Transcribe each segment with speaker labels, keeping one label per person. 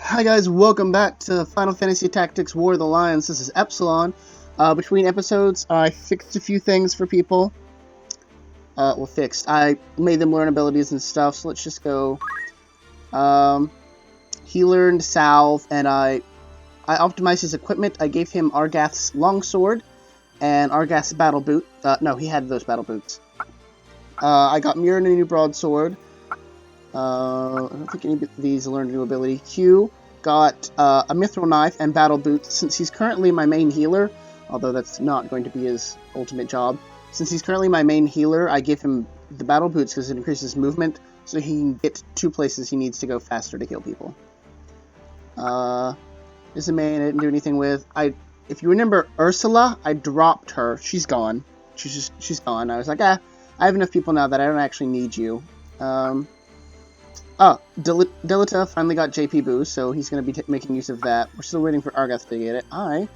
Speaker 1: Hi guys, welcome back to Final Fantasy Tactics War of the Lions. This is Epsilon. Between episodes, I fixed a few things for people. Fixed. I made them learn abilities and stuff, so let's just go. He learned Salve, and I optimized his equipment. I gave him Argath's Longsword and Argath's Battle Boot. No, he had those Battle Boots. I got Murin a new Broadsword. I don't think any of these learned a new ability. Q got a Mithril Knife and Battle Boots. Since he's currently my main healer, although that's not going to be his ultimate job. Since he's currently my main healer, I give him the Battle Boots because it increases movement, so he can get to places he needs to go faster to heal people. This is a main I didn't do anything with. If you remember Ursula, I dropped her. She's gone. She's gone. I was like, I have enough people now that I don't actually need you. Dilita finally got JP boost, so he's going to be making use of that. We're still waiting for Argath to get it. I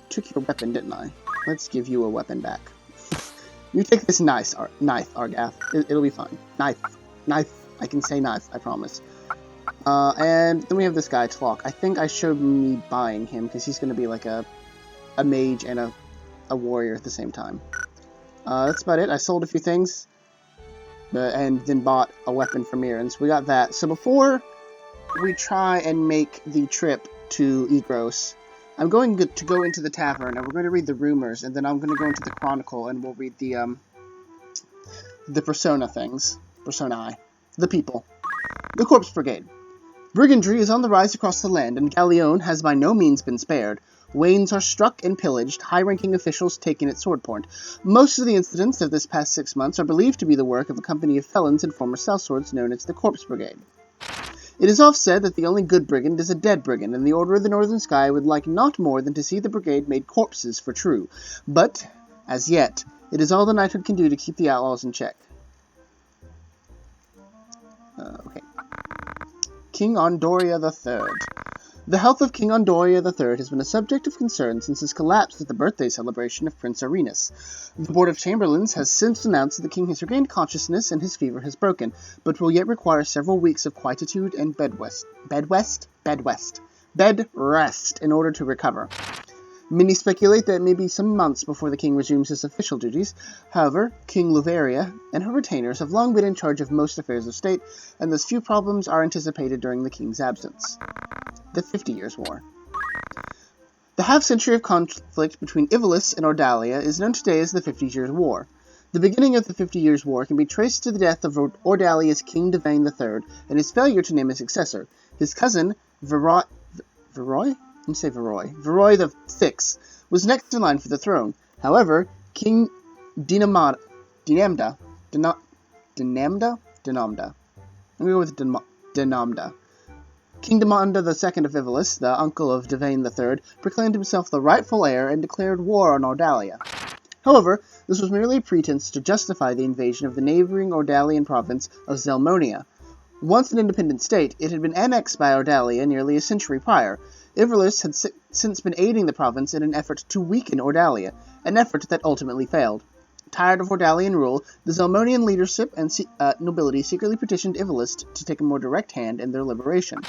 Speaker 1: took your weapon, didn't I? Let's give you a weapon back. You take this knife, Argath. It'll be fine. Knife. I can say knife, I promise. And then we have this guy, Tlok. I think I showed me buying him, because he's going to be like a mage and a warrior at the same time. That's about it. I sold a few things. And then bought a weapon for Mirren, so we got that. So before we try and make the trip to Egros, I'm going to go into the tavern, and we're going to read the rumors, and then I'm going to go into the chronicle, and we'll read the persona things. Personae. The people. The Corpse Brigade. Brigandry is on the rise across the land, and Galleon has by no means been spared. Wains are struck and pillaged, high-ranking officials taken at sword point. Most of the incidents of this past 6 months are believed to be the work of a company of felons and former sellswords known as the Corpse Brigade. It is oft said that the only good brigand is a dead brigand, and the Order of the Northern Sky would like naught more than to see the brigade made corpses for true. But, as yet, it is all the knighthood can do to keep the outlaws in check. Okay. King Ondoria III. The health of King Ondoria III has been a subject of concern since his collapse at the birthday celebration of Prince Arenas. The Board of Chamberlains has since announced that the king has regained consciousness and his fever has broken, but will yet require several weeks of quietude and bed rest in order to recover. Many speculate that it may be some months before the king resumes his official duties. However, King Luveria and her retainers have long been in charge of most affairs of state, and thus few problems are anticipated during the king's absence. The 50 Years' War. The half-century of conflict between Ivalice and Ordalia is known today as the 50 Years' War. The beginning of the 50 Years' War can be traced to the death of Ordalia's King Devane III and his failure to name a successor. His cousin, Viroy VI, was next in line for the throne. However, King Dinamda. I'm going to go with Dinamda. King Demanda II of Ivalice, the uncle of Devane III, proclaimed himself the rightful heir and declared war on Ordalia. However, this was merely a pretense to justify the invasion of the neighboring Ordalian province of Zelmonia. Once an independent state, it had been annexed by Ordalia nearly a century prior. Ivalice had since been aiding the province in an effort to weaken Ordalia, an effort that ultimately failed. Tired of Ordalian rule, the Zelmonian leadership and nobility secretly petitioned Ivalice to take a more direct hand in their liberation.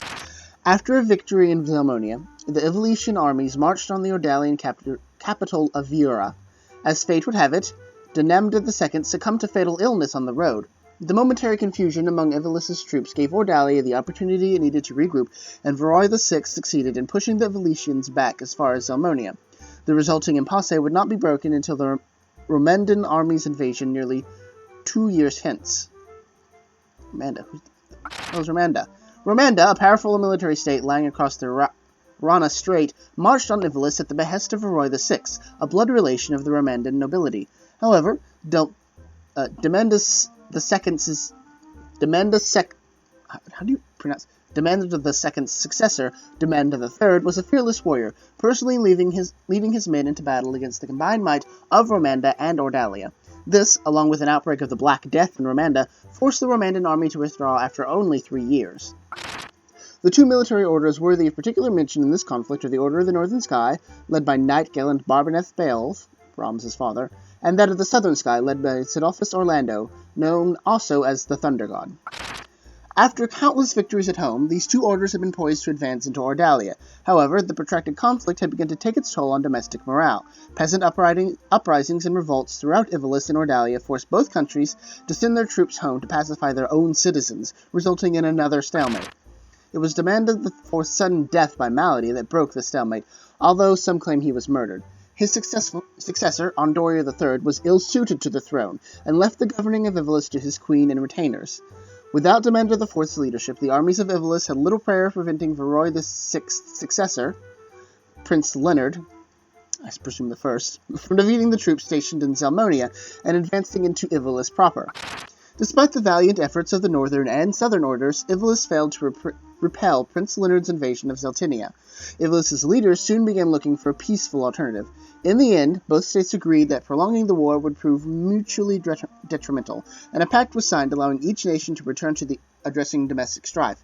Speaker 1: After a victory in Zelmonia, the Ivalician armies marched on the Ordalian capital of Viura. As fate would have it, Dinamda II succumbed to fatal illness on the road. The momentary confusion among Ivalice's troops gave Ordalia the opportunity it needed to regroup, and Viroy VI succeeded in pushing the Ivalicians back as far as Zelmonia. The resulting impasse would not be broken until the Romandan army's invasion nearly 2 years hence. Romanda? What was Romanda? Romanda, a powerful military state lying across the Rana Strait, marched on Ivalice at the behest of Viroy VI, a blood relation of the Romandan nobility. However, Demanda II's successor, Demanda III, was a fearless warrior, personally leading his men into battle against the combined might of Romanda and Ordalia. This, along with an outbreak of the Black Death in Romanda, forced the Romandan army to withdraw after only 3 years. The two military orders worthy of particular mention in this conflict are the Order of the Northern Sky, led by Knight Gallant Barbaneth Beowulf, Brahms' father, and that of the Southern Sky, led by Sidolphus Orlando, known also as the Thunder God. After countless victories at home, these two orders had been poised to advance into Ordalia. However, the protracted conflict had begun to take its toll on domestic morale. Peasant uprisings and revolts throughout Ivalice and Ordalia forced both countries to send their troops home to pacify their own citizens, resulting in another stalemate. It was demanded for sudden death by malady that broke the stalemate, although some claim he was murdered. His successor, Andoria III, was ill-suited to the throne, and left the governing of Ivalice to his queen and retainers. Without Demandor IV's leadership, the armies of Ivalice had little prayer preventing Viroy VI's successor, Prince Leonard, I presume the first, from defeating the troops stationed in Zelmonia and advancing into Ivalice proper. Despite the valiant efforts of the northern and southern orders, Ivalice failed to repel Prince Leonard's invasion of Zeltinia. Ivalice's leaders soon began looking for a peaceful alternative. In the end, both states agreed that prolonging the war would prove mutually detrimental, and a pact was signed allowing each nation to return to addressing domestic strife.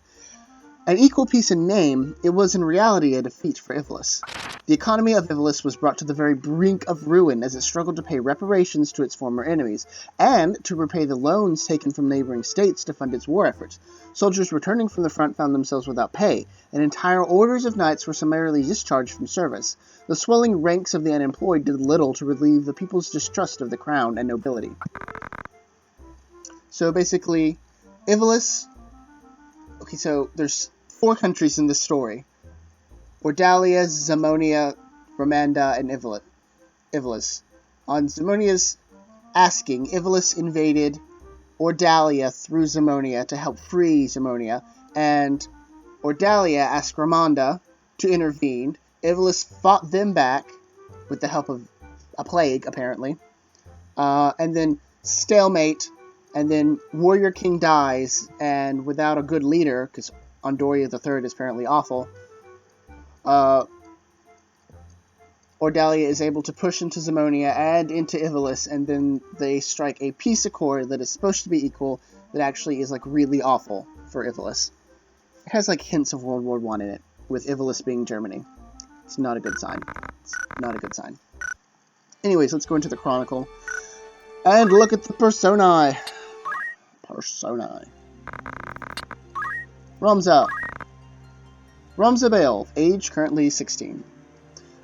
Speaker 1: An equal peace in name, it was in reality a defeat for Ivalice. The economy of Ivalice was brought to the very brink of ruin as it struggled to pay reparations to its former enemies, and to repay the loans taken from neighboring states to fund its war efforts. Soldiers returning from the front found themselves without pay, and entire orders of knights were summarily discharged from service. The swelling ranks of the unemployed did little to relieve the people's distrust of the crown and nobility. So basically, Ivalice... Okay, so there's 4 countries in this story. Ordalia, Zamonia, Romanda, and Ivalice. On Zamonia's asking, Ivalice invaded Ordalia through Zamonia to help free Zamonia, and Ordalia asked Romanda to intervene. Ivalice fought them back with the help of a plague, apparently. And then stalemate, and then Warrior King dies, and without a good leader, because Andoria III is apparently awful, Ordalia is able to push into Zamonia and into Ivalice, and then they strike a peace accord that is supposed to be equal, that actually is, like, really awful for Ivalice. It has, like, hints of World War I in it, with Ivalice being Germany. It's not a good sign. It's not a good sign. Anyways, let's go into the Chronicle, and look at the Personae. Personae. Ramza Beowulf, age currently 16.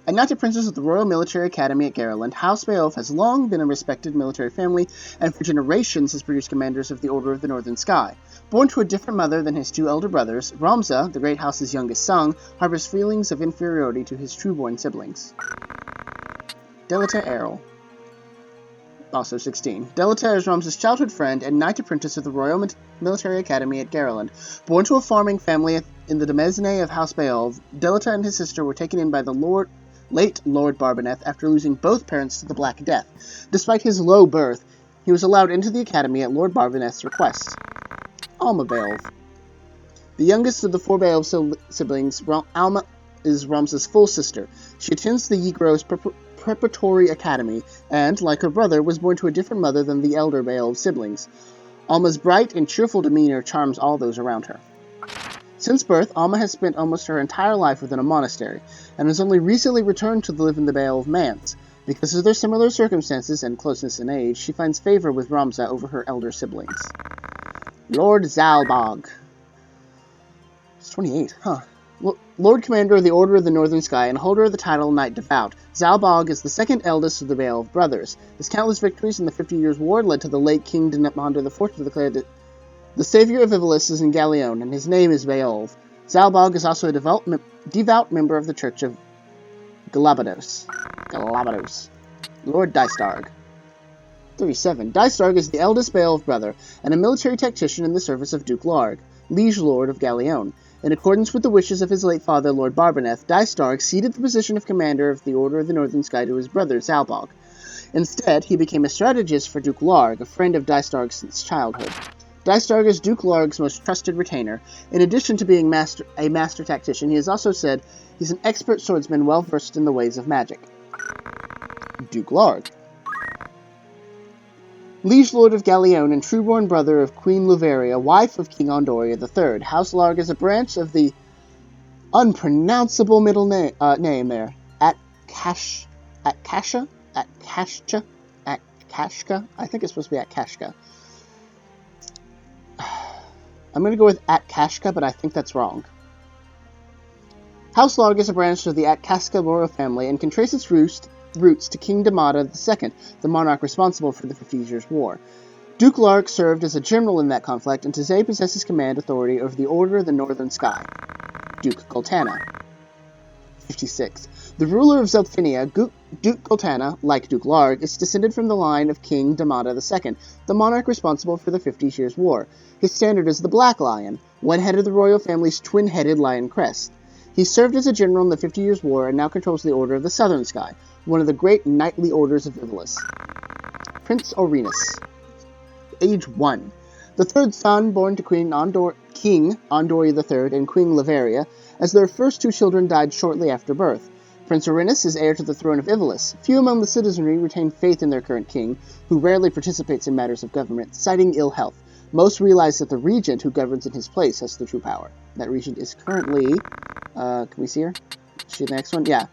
Speaker 1: A knighted princess of the Royal Military Academy at Garland, House Beowulf has long been a respected military family, and for generations has produced commanders of the Order of the Northern Sky. Born to a different mother than his 2 elder brothers, Ramza, the great house's youngest son, harbors feelings of inferiority to his true-born siblings. Delita Errol, also 16. Delita is Ramza's childhood friend and knight apprentice of the Royal Military Academy at Garland. Born to a farming family in the Demesne of House Beowulf, Delita and his sister were taken in by the late Lord Barbaneth after losing both parents to the Black Death. Despite his low birth, he was allowed into the academy at Lord Barbaneth's request. Alma Beowulf. The youngest of the 4 Beowulf siblings, Alma is Ramza's full sister. She attends the Ygros Preparatory Academy, and, like her brother, was born to a different mother than the elder Beowulf siblings. Alma's bright and cheerful demeanor charms all those around her. Since birth, Alma has spent almost her entire life within a monastery, and has only recently returned to live in the Beowulf Manse. Because of their similar circumstances and closeness in age, she finds favor with Ramza over her elder siblings. Lord Zalbog. It's 28, huh? Lord Commander of the Order of the Northern Sky and holder of the title Knight Devout, Zalbog is the second eldest of the Beowulf brothers. His countless victories in the 50 Years' War led to the late King Demandor IV to declare that the savior of Ivalice is in Galeon, and his name is Beowulf. Zalbog is also a devout member of the Church of Galabados. Lord Dystarg. 37. Dystarg is the eldest Beowulf brother, and a military tactician in the service of Duke Larg, liege lord of Galeon. In accordance with the wishes of his late father, Lord Barbaneth, Dystarg ceded the position of commander of the Order of the Northern Sky to his brother, Zalbog. Instead, he became a strategist for Duke Larg, a friend of Dystarg since childhood. Dystarg is Duke Larg's most trusted retainer. In addition to being a master tactician, he has also said he's an expert swordsman well-versed in the ways of magic. Duke Larg. Liege Lord of Galeon and true-born brother of Queen Luveria, wife of King Andoria III. House Larg is a branch of the unpronounceable middle name there. Akashka? I think it's supposed to be Akashka. I'm going to go with Akashka, but I think that's wrong. House Larg is a branch of the Akashka royal family and can trace its roots to King Damada II, the monarch responsible for the 50 Years' War. Duke Larg served as a general in that conflict and today possesses command authority over the Order of the Northern Sky. Duke Goltana. 56. The ruler of Zelthinia, Duke Goltana, like Duke Larg, is descended from the line of King Damada II, the monarch responsible for the 50 Years' War. His standard is the Black Lion, one head of the royal family's twin-headed lion crest. He served as a general in the 50 Years' War and now controls the Order of the Southern Sky, one of the great knightly orders of Ivalice. Prince Orinus. Age 1. The third son born to King Andori III and Queen Leveria, as their first two children died shortly after birth. Prince Orinus is heir to the throne of Ivalice. Few among the citizenry retain faith in their current king, who rarely participates in matters of government, citing ill health. Most realize that the regent who governs in his place has the true power. That regent is currently... can we see her? Is she the next one? Yeah.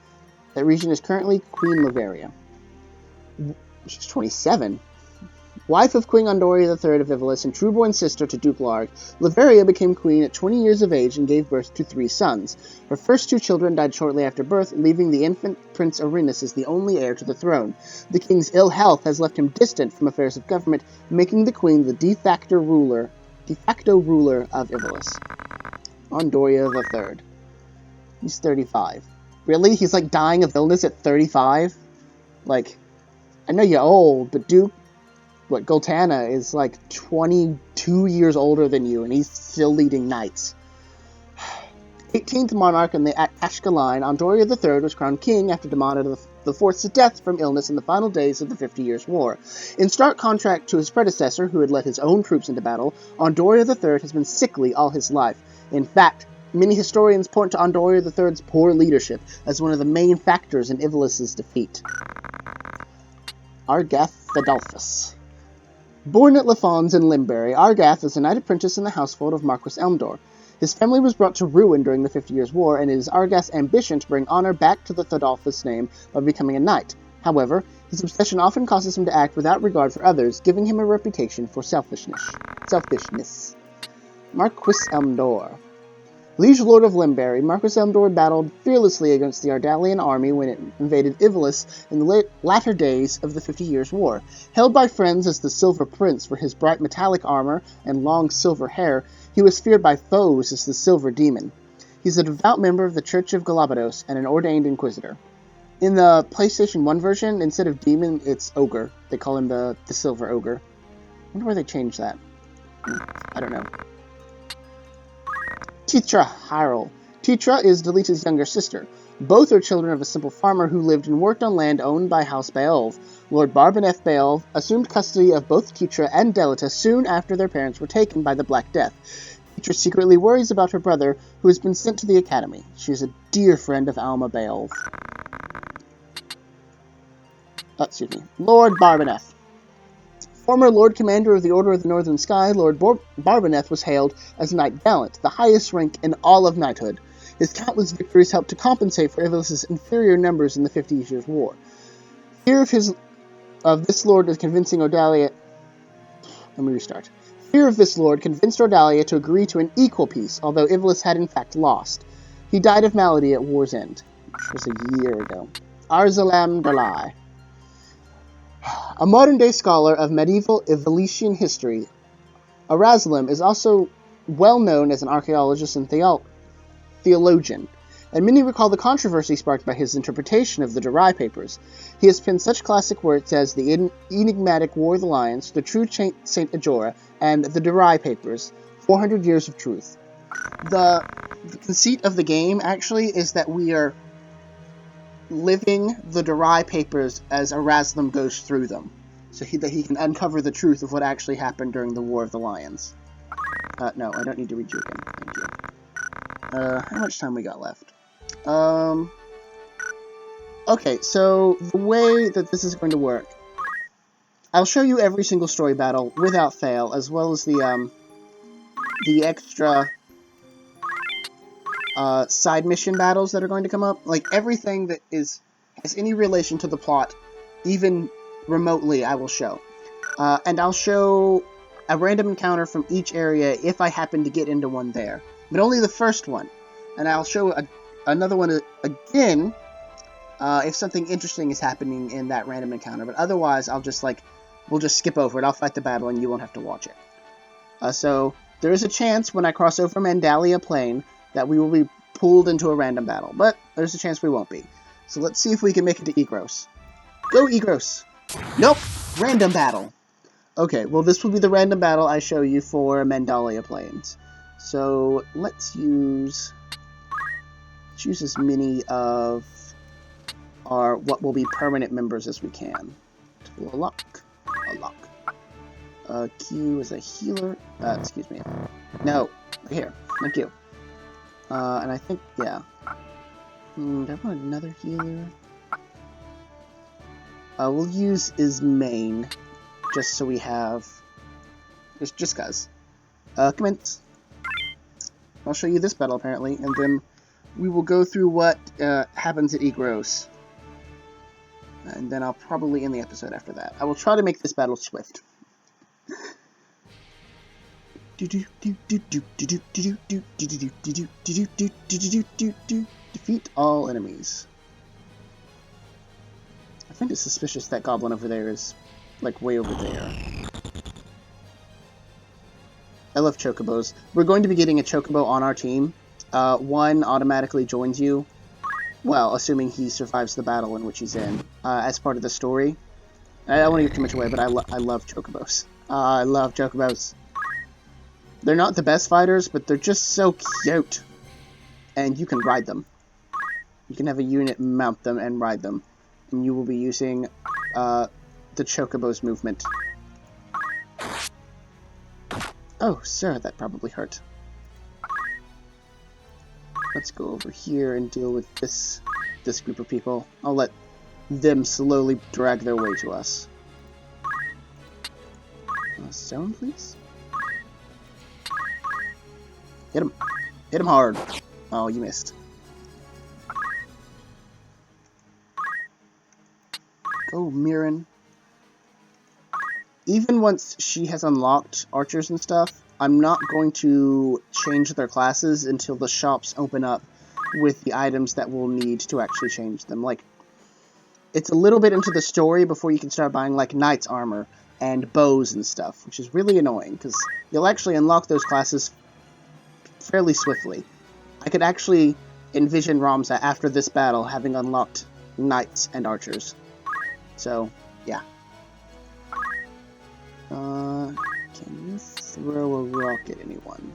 Speaker 1: That regent is currently Queen Leveria. She's 27. Wife of Queen Andori III of Ivalice and true-born sister to Duke Larg, Leveria became queen at 20 years of age and gave birth to 3 sons. Her first 2 children died shortly after birth, leaving the infant Prince Orinus as the only heir to the throne. The king's ill health has left him distant from affairs of government, making the queen the de facto ruler of Ivalice. Andoria III. He's 35. Really? He's like dying of illness at 35? Like, I know you're old, but Duke Goltana is like 22 years older than you, and he's still leading knights. 18th monarch in the Akashka line, Andoria III was crowned king after Damada IV's death from illness in the final days of the 50 Years' War. In stark contrast to his predecessor, who had led his own troops into battle, Andoria III has been sickly all his life. In fact, many historians point to Andoria III's poor leadership as one of the main factors in Ivalice's defeat. Argath Adolphus. Born at Lafons in Limbury, Argath is a knight apprentice in the household of Marquis Elmdor. His family was brought to ruin during the 50 Years' War, and it is Argath's ambition to bring honor back to the Thodolphus name by becoming a knight. However, his obsession often causes him to act without regard for others, giving him a reputation for selfishness. Marquis Elmdor. Liege Lord of Limbury, Marquis Elmdor battled fearlessly against the Ardalian army when it invaded Ivalice in the latter days of the 50 Years' War. Hailed by friends as the Silver Prince for his bright metallic armor and long silver hair, he was feared by foes as the Silver Demon. He's a devout member of the Church of Galapagos and an ordained inquisitor. In the PlayStation 1 version, instead of demon, it's ogre. They call him the Silver Ogre. I wonder where they changed that. I don't know. Titra Hyrule. Titra is Delita's younger sister. Both are children of a simple farmer who lived and worked on land owned by House Beolve. Lord Barbaneth Beolve assumed custody of both Titra and Delita soon after their parents were taken by the Black Death. Titra secretly worries about her brother, who has been sent to the academy. She is a dear friend of Alma Beolve. Lord Barbaneth. Former Lord Commander of the Order of the Northern Sky, Lord Barbaneth was hailed as Knight Gallant, the highest rank in all of knighthood. His countless victories helped to compensate for Ivalice's inferior numbers in the 50 Years' War. Fear of this lord convinced Odalia to agree to an equal peace, although Ivalice had in fact lost. He died of malady at war's end, which was a year ago. Arzalam Dalai. A modern-day scholar of medieval Ivalician history, Arzalam is also well known as an archaeologist and theologian, and many recall the controversy sparked by his interpretation of the Darai Papers. He has penned such classic works as the enigmatic War of the Lions, the True Saint Ajora, and the Darai Papers, 400 Years of Truth. The conceit of the game, actually, is that we are living the Darai Papers as Arzalam goes through them, so that he can uncover the truth of what actually happened during the War of the Lions. No, I don't need to read you again. Thank you. How much time we got left? Okay, so the way that this is going to work, I'll show you every single story battle without fail, as well as the extra side mission battles that are going to come up. Like, everything that has any relation to the plot, even remotely, I will show. And I'll a random encounter from each area if I happen to get into one there. But only the first one. And I'll show another one again if something interesting is happening in that random encounter. But otherwise, we'll just skip over it. I'll fight the battle and you won't have to watch it. So there is a chance when I cross over Mandalia Plain that we will be pulled into a random battle. But there's a chance we won't be. So let's see if we can make it to Egros. Go, Egros! Nope! Random battle! Okay, well this will be the random battle I show you for Mandalia Plains. So let's use as many of our what will be permanent members as we can. A lock. Q is a healer. Excuse me. No, right here. Thank you. And I think, yeah. Do I want another healer? We'll use Ismain, just so we have... Just cuz. Commence. I'll show you this battle, apparently, and then we will go through what happens at Egros. And then I'll probably end the episode after that. I will try to make this battle swift. Defeat all enemies. I find it suspicious that goblin over there is, like, way over there. I love chocobos. We're going to be getting a chocobo on our team. One automatically joins you. Well, assuming he survives the battle in which he's in, as part of the story. I don't want to give too much away, but I love chocobos. I love chocobos. They're not the best fighters, but they're just so cute. And you can ride them. You can have a unit mount them and ride them. And you will be using the chocobo's movement. Oh, sir, that probably hurt. Let's go over here and deal with this group of people. I'll let them slowly drag their way to us. Stone, please? Hit him. Hit him hard. Oh, you missed. Go, Mirren. Even once she has unlocked archers and stuff, I'm not going to change their classes until the shops open up with the items that we'll need to actually change them. Like, it's a little bit into the story before you can start buying, like, knight's armor and bows and stuff, which is really annoying, because you'll actually unlock those classes fairly swiftly. I could actually envision Ramza after this battle having unlocked knights and archers. So, yeah. Can you throw a rock at anyone?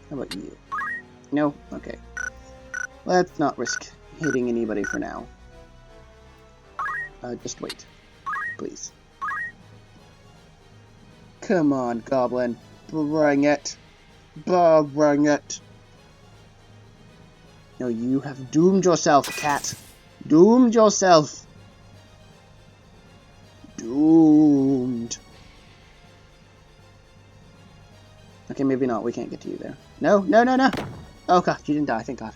Speaker 1: How about you? No? Okay. Let's not risk hitting anybody for now. Just wait. Please. Come on, Goblin. Bring it. Bring it. No, you have doomed yourself, cat. Doomed yourself. Doomed. Okay, maybe not. We can't get to you there. No, no, no, no. Oh, God, you didn't die. Thank God.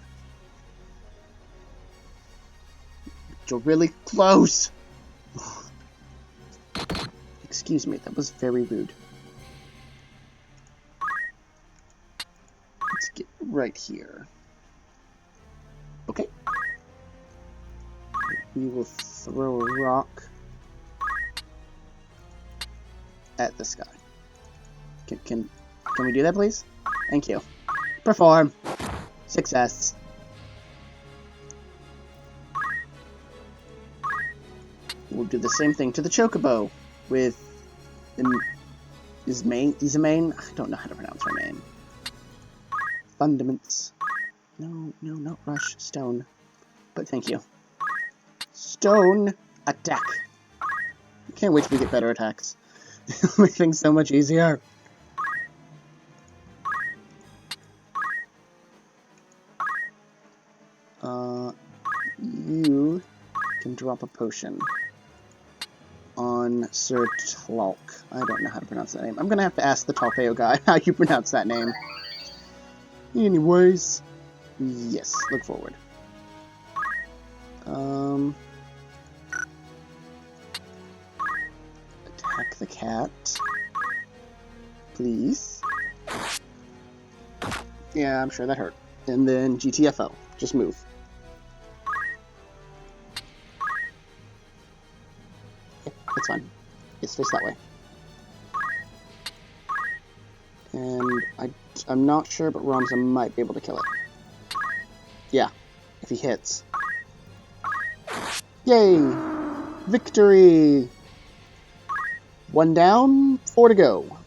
Speaker 1: You're really close. Excuse me, that was very rude. Let's get right here. Okay. We will throw a rock at this guy. Can we do that, please? Thank you. Perform. Success. We'll do the same thing to the chocobo with Ismain. I don't know how to pronounce her name. Fundaments. No, no, not rush. Stone. But thank you. Stone attack. I can't wait till we get better attacks. It'll make things so much easier. You can drop a potion on Sir Tlok. I don't know how to pronounce that name. I'm gonna have to ask the Talpeo guy how you pronounce that name. Anyways, yes, look forward. Attack the cat. Please. Yeah, I'm sure that hurt. And then GTFO. Just move. Yep, that's fine. It's face that way. And I'm not sure, but Ramza might be able to kill it. Yeah, if he hits. Yay! Victory! 1 down, 4 to go.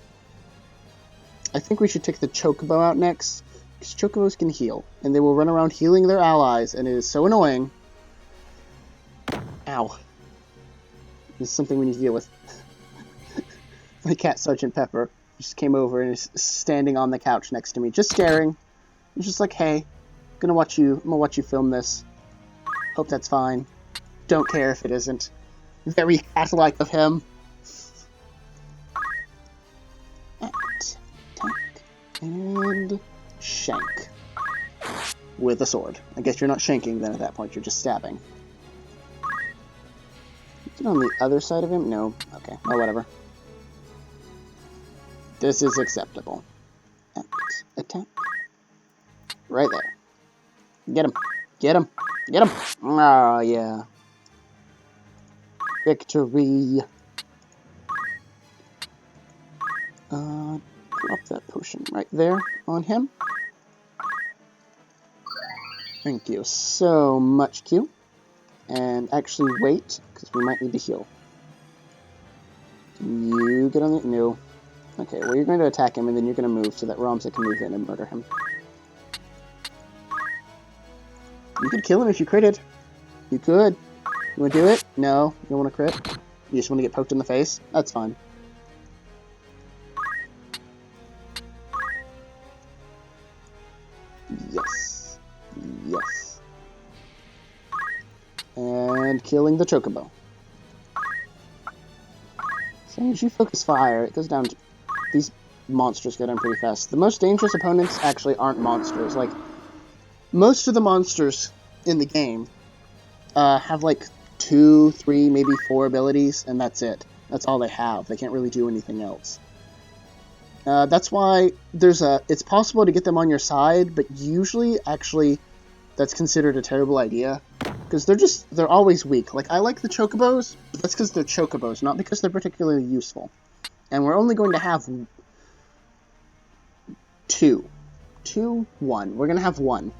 Speaker 1: I think we should take the Chocobo out next, because Chocobos can heal, and they will run around healing their allies, and it is so annoying. Ow. This is something we need to deal with. My cat, Sergeant Pepper, just came over and is standing on the couch next to me, just staring. He's just like, hey, I'm gonna watch you film this. Hope that's fine. Don't care if it isn't. Very cat-like of him. Attack, and shank. With a sword. I guess you're not shanking then at that point, you're just stabbing. Is it on the other side of him? No. Okay, well, whatever. This is acceptable. Attack. Right there. Get him. Get him. Get him. Ah, yeah. Victory. Drop that potion right there on him. Thank you so much, Q. And actually wait, because we might need to heal. You get on the... No. Okay, well you're going to attack him, and then you're going to move so that Ramza can move in and murder him. You could kill him if you critted. You could. You want to do it? No. You don't want to crit? You just want to get poked in the face? That's fine. Yes. Yes. And killing the Chocobo. As long as you focus fire, it goes down to... These monsters go down pretty fast. The most dangerous opponents actually aren't monsters. Like, most of the monsters in the game have like 2, 3, maybe 4 abilities, and that's it. That's all they have. They can't really do anything else. That's why it's possible to get them on your side, but usually, actually, that's considered a terrible idea. Because they're always weak. Like, I like the Chocobos, but that's because they're Chocobos, not because they're particularly useful. And we're only going to have 2. 1. We're going to have 1.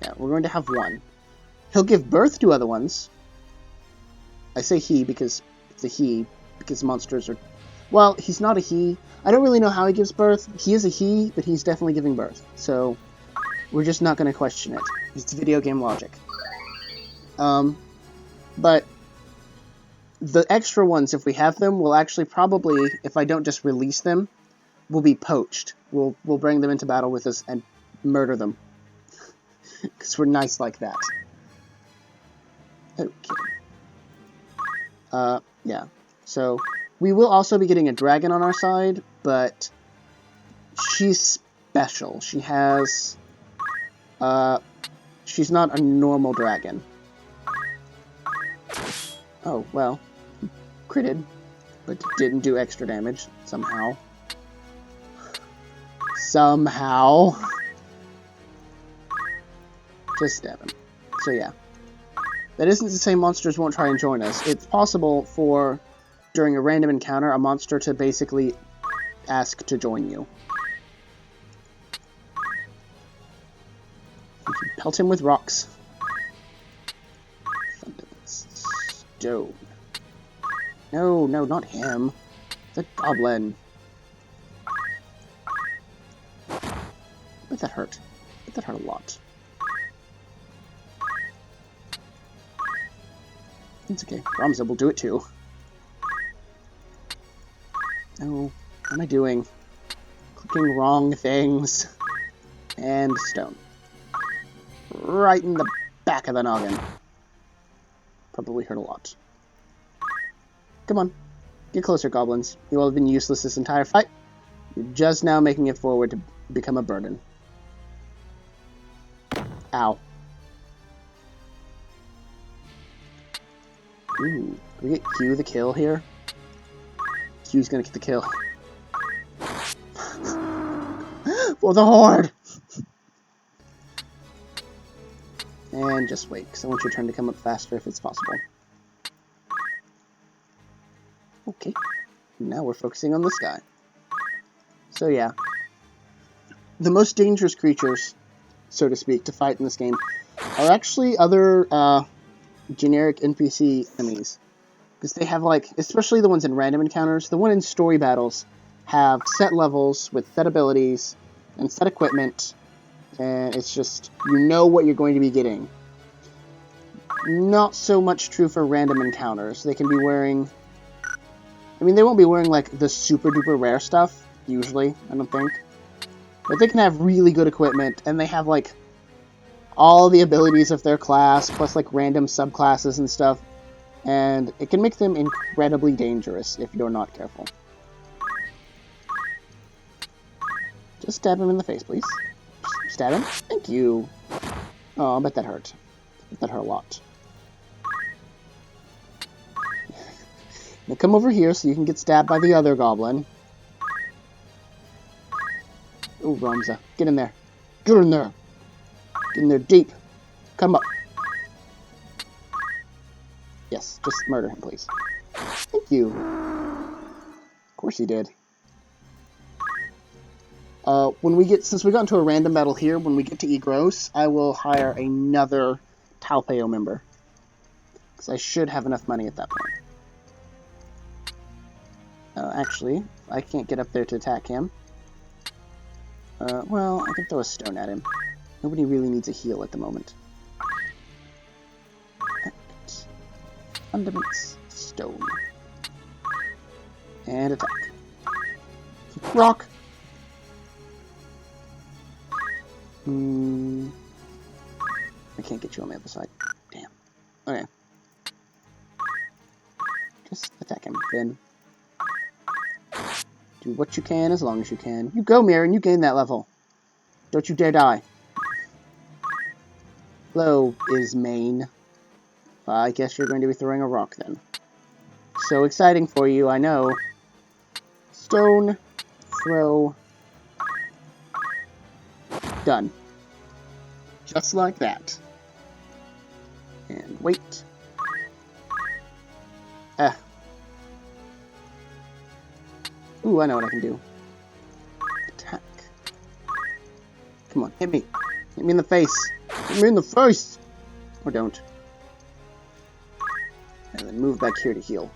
Speaker 1: Yeah, we're going to have 1. He'll give birth to other ones. I say he because it's a he, because monsters are... Well, he's not a he. I don't really know how he gives birth. He is a he, but he's definitely giving birth. So, we're just not going to question it. It's video game logic. But the extra ones, if we have them, will actually probably, if I don't just release them, will be poached. We'll bring them into battle with us and murder them. Because we're nice like that. Okay. Yeah. So, we will also be getting a dragon on our side, but she's special. She has... she's not a normal dragon. Oh, well. Critted, but didn't do extra damage, somehow. Somehow. Just stab him. So yeah. That isn't to say monsters won't try and join us. It's possible for, during a random encounter, a monster to basically ask to join you. You can pelt him with rocks. Stone. No, not him. The goblin. But that hurt. But that hurt a lot. It's okay. Ramza will do it too. Oh, what am I doing? Clicking wrong things. And stone. Right in the back of the noggin. Probably hurt a lot. Come on. Get closer, goblins. You all have been useless this entire fight. You're just now making it forward to become a burden. Ow. Ooh, can we get Q the kill here? Q's gonna get the kill. For the Horde! And just wait, because I want your turn to come up faster if it's possible. Okay, now we're focusing on this guy. So yeah, the most dangerous creatures, so to speak, to fight in this game are actually other generic NPC enemies. Because they have, like, especially the ones in random encounters, the one in story battles have set levels with set abilities and set equipment, and it's just, you know what you're going to be getting. Not so much true for random encounters. They can be wearing... I mean, they won't be wearing, like, the super-duper rare stuff, usually, I don't think. But they can have really good equipment, and they have, like, all the abilities of their class, plus, like, random subclasses and stuff. And it can make them incredibly dangerous if you're not careful. Just stab him in the face, please. Just stab him. Thank you. Oh, I bet that hurt. I bet that hurt a lot. Now come over here so you can get stabbed by the other goblin. Oh, Ramza. Get in there. Get in there. Get in there deep. Come up. Yes, just murder him, please. Thank you. Of course you did. Since we got into a random battle here, when we get to Igros, I will hire another Talpeo member. Because I should have enough money at that point. Actually, I can't get up there to attack him. Well, I can throw a stone at him. Nobody really needs a heal at the moment. Fundaments, stone. And attack. Rock! I can't get you on the other side. Damn. Okay. Just attack him, then. Do what you can as long as you can. You go, Mirren, you gain that level. Don't you dare die. Hello, is main. I guess you're going to be throwing a rock then. So exciting for you, I know. Stone, throw. Done. Just like that. And wait. Ooh, I know what I can do. Attack. Come on, hit me. Hit me in the face. Hit me in the face! Or don't. And then move back here to heal.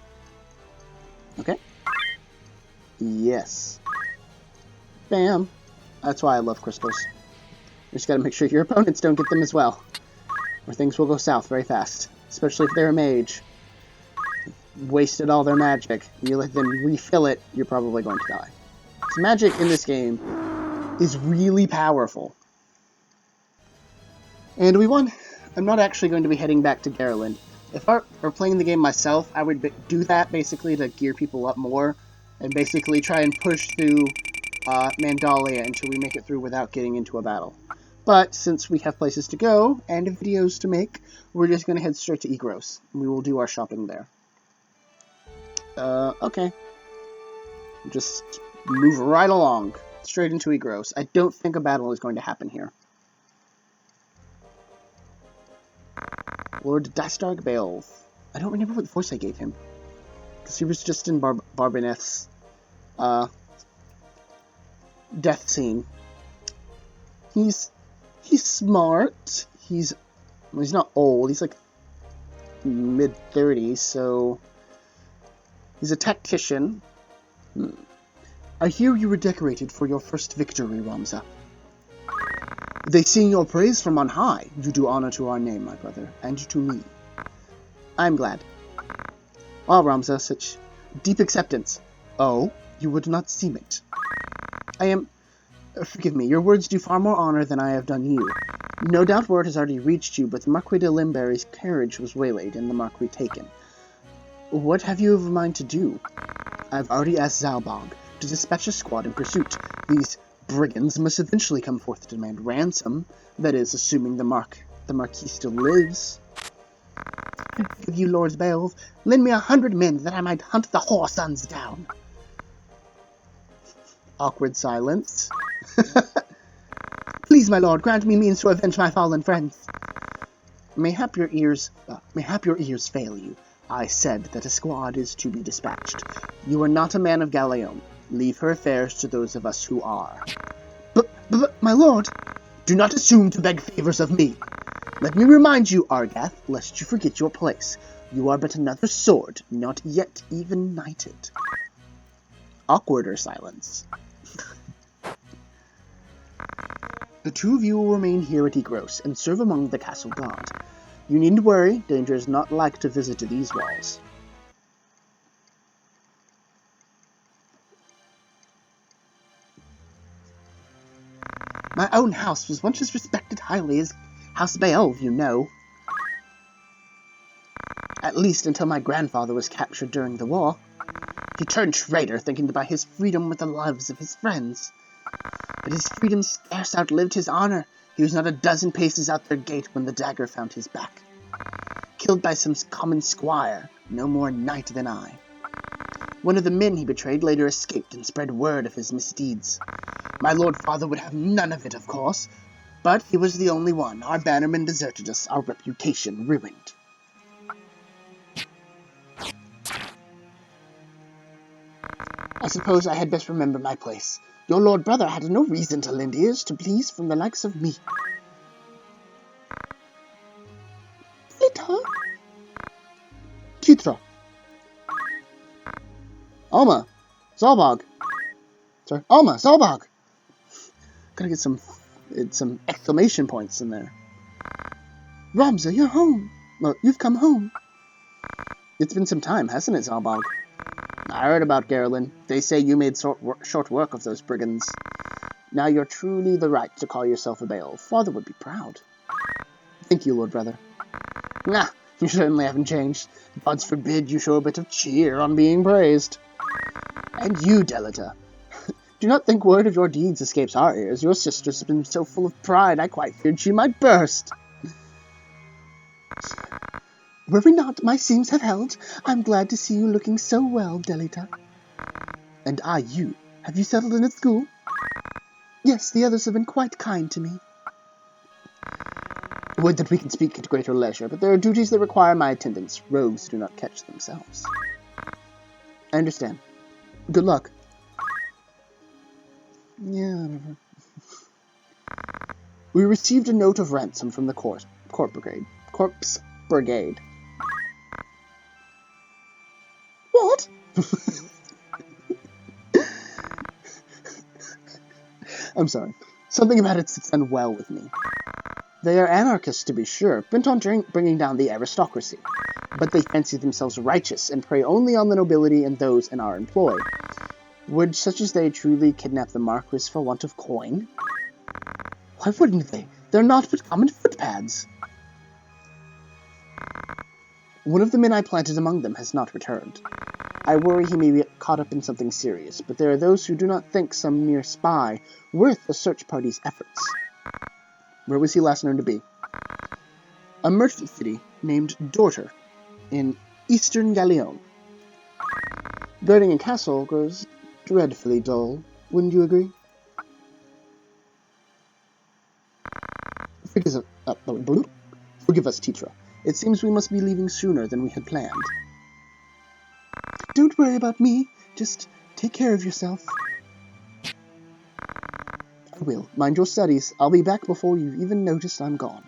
Speaker 1: Okay. Yes. Bam. That's why I love crystals. You just gotta make sure your opponents don't get them as well. Or things will go south very fast. Especially if they're a mage. Wasted all their magic. You let them refill it, you're probably going to die. So magic in this game is really powerful. And we won. I'm not actually going to be heading back to Garland. If I were playing the game myself, I would do that basically to gear people up more, and basically try and push through Mandalia until we make it through without getting into a battle. But since we have places to go and videos to make, we're just going to head straight to Igros, and we will do our shopping there. Okay. Just move right along, straight into Igros. I don't think a battle is going to happen here. Lord Dastarg Beowulf. I don't remember what voice I gave him. Because he was just in Barbineth's death scene. He's smart. He's not old. He's like mid-30s, so he's a tactician. I hear you were decorated for your first victory, Ramza. They sing your praise from on high. You do honor to our name, my brother, and to me. I'm glad. Well, Ramza, such deep acceptance. Oh, you would not seem it. I am... Forgive me, your words do far more honor than I have done you. No doubt word has already reached you, but the Marquis de Limberry's carriage was waylaid and the Marquis taken. What have you of mind to do? I've already asked Zalbog to dispatch a squad in pursuit. These brigands must eventually come forth to demand ransom, that is, assuming the Marquis still lives. I beg you, Lord Beowulf, lend me 100 men that I might hunt the whoresuns down. Awkward silence. Please, my lord, grant me means to avenge my fallen friends. Mayhap your ears fail you. I said that a squad is to be dispatched. You are not a man of Galeon. Leave her affairs to those of us who are. But, my lord, do not assume to beg favors of me. Let me remind you, Argath, lest you forget your place. You are but another sword, not yet even knighted. Awkwarder silence. The two of you will remain here at Egros and serve among the castle guard. You needn't worry, danger is not like to visit these walls. My own house was once as respected highly as House Beowulf, you know. At least until my grandfather was captured during the war. He turned traitor, thinking to buy his freedom with the lives of his friends. But his freedom scarce outlived his honor. He was not a dozen paces out their gate when the dagger found his back. Killed by some common squire, no more knight than I. One of the men he betrayed later escaped and spread word of his misdeeds. My lord father would have none of it, of course, but he was the only one. Our bannermen deserted us, our reputation ruined. I suppose I had best remember my place. Your lord brother had no reason to lend ears to pleas from the likes of me. Titra. Alma. Zalbog. Sorry. Alma. Zalbog. Gotta get some exclamation points in there. Ramza, you're home. Well, you've come home. It's been some time, hasn't it, Zalbog? I heard about Garelin. They say you made short work of those brigands. Now you're truly the right to call yourself a Beowulf. Father would be proud. Thank you, Lord Brother. Nah, you certainly haven't changed. Gods forbid you show a bit of cheer on being praised. And you, Delita. Do not think word of your deeds escapes our ears. Your sister's been so full of pride, I quite feared she might burst. Worry not, my seams have held. I'm glad to see you looking so well, Delita. And you. Have you settled in at school? Yes, the others have been quite kind to me. Would that we could speak at greater leisure, but there are duties that require my attendance. Rogues do not catch themselves. I understand. Good luck. Yeah. We received a note of ransom from the corpse brigade. What? I'm sorry. Something about it sits unwell with me. They are anarchists, to be sure, bent on bringing down the aristocracy. But they fancy themselves righteous and prey only on the nobility and those in our employ. Would such as they truly kidnap the Marquis for want of coin? Why wouldn't they? They're not but common footpads. One of the men I planted among them has not returned. I worry he may be caught up in something serious, but there are those who do not think some mere spy worth the search party's efforts. Where was he last known to be? A merchant city named Dorter, in eastern Galeon. Guarding a castle grows dreadfully dull, wouldn't you agree? Forgive us, Titra. It seems we must be leaving sooner than we had planned. Don't worry about me. Just take care of yourself. I will. Mind your studies. I'll be back before you've even noticed I'm gone.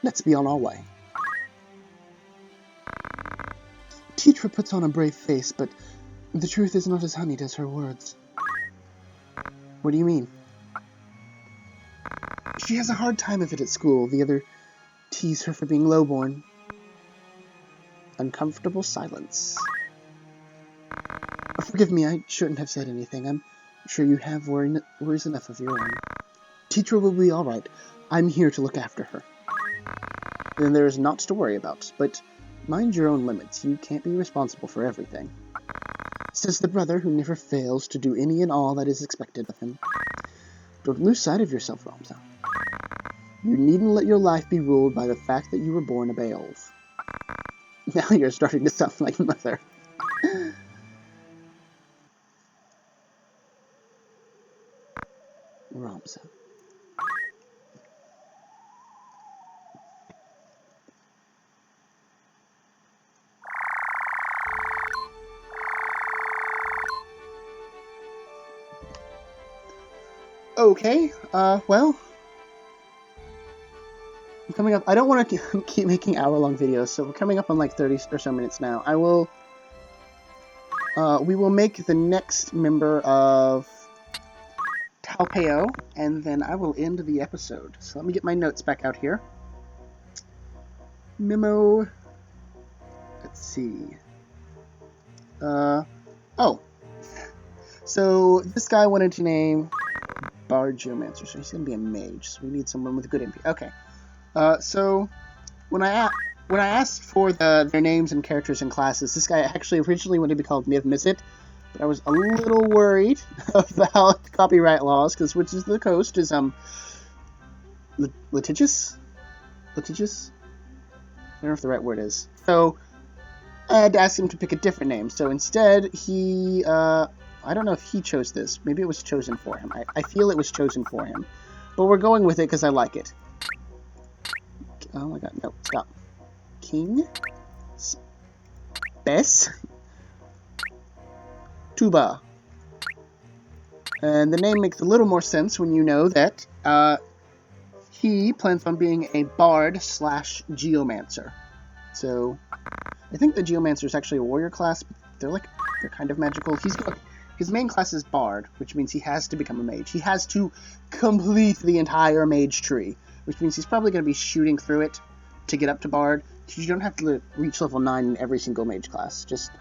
Speaker 1: Let's be on our way. Titra puts on a brave face, but the truth is not as honeyed as her words. What do you mean? She has a hard time of it at school. The other tease her for being lowborn. Uncomfortable silence. Forgive me, I shouldn't have said anything. I'm sure you have worries enough of your own. Titra will be all right. I'm here to look after her. Then there is naught to worry about, but mind your own limits. You can't be responsible for everything. Says the brother who never fails to do any and all that is expected of him. Don't lose sight of yourself, Ramza. You needn't let your life be ruled by the fact that you were born a Beowulf. Now you're starting to sound like Mother. Ramsa. Okay, well, I'm coming up. I don't want to keep making hour-long videos, so we're coming up on like 30 or so minutes now. We will make the next member of Talpeo, and then I will end the episode. So let me get my notes back out here. Memo. Let's see. Oh. So this guy wanted to name Bard Geomancer, so he's gonna be a mage. So we need someone with good MP. Okay. So when I asked for their names and characters and classes, this guy actually originally wanted to be called Niv Mizzet, but I was a little worried about copyright laws, because which is the coast is litigious. Litigious. I don't know if the right word is. So I had to ask him to pick a different name. So instead, he I don't know if he chose this. Maybe it was chosen for him. I feel it was chosen for him, but we're going with it because I like it. Oh my god, no, stop. King Spes Tuba. And the name makes a little more sense when you know that he plans on being a bard / geomancer. So I think the geomancer is actually a warrior class, but they're kind of magical. His main class is bard, which means he has to become a mage. He has to complete the entire mage tree, which means he's probably going to be shooting through it to get up to bard. You don't have to reach level 9 in every single mage class. Just,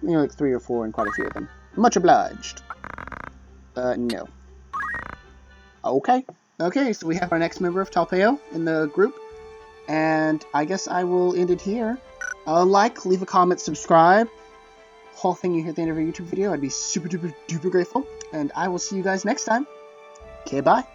Speaker 1: like 3 or 4 in quite a few of them. Much obliged. No. Okay. Okay, so we have our next member of Talpeo in the group. And I guess I will end it here. Leave a comment, subscribe. Whole thing you hear at the end of a YouTube video. I'd be super duper duper grateful. And I will see you guys next time. Okay, bye.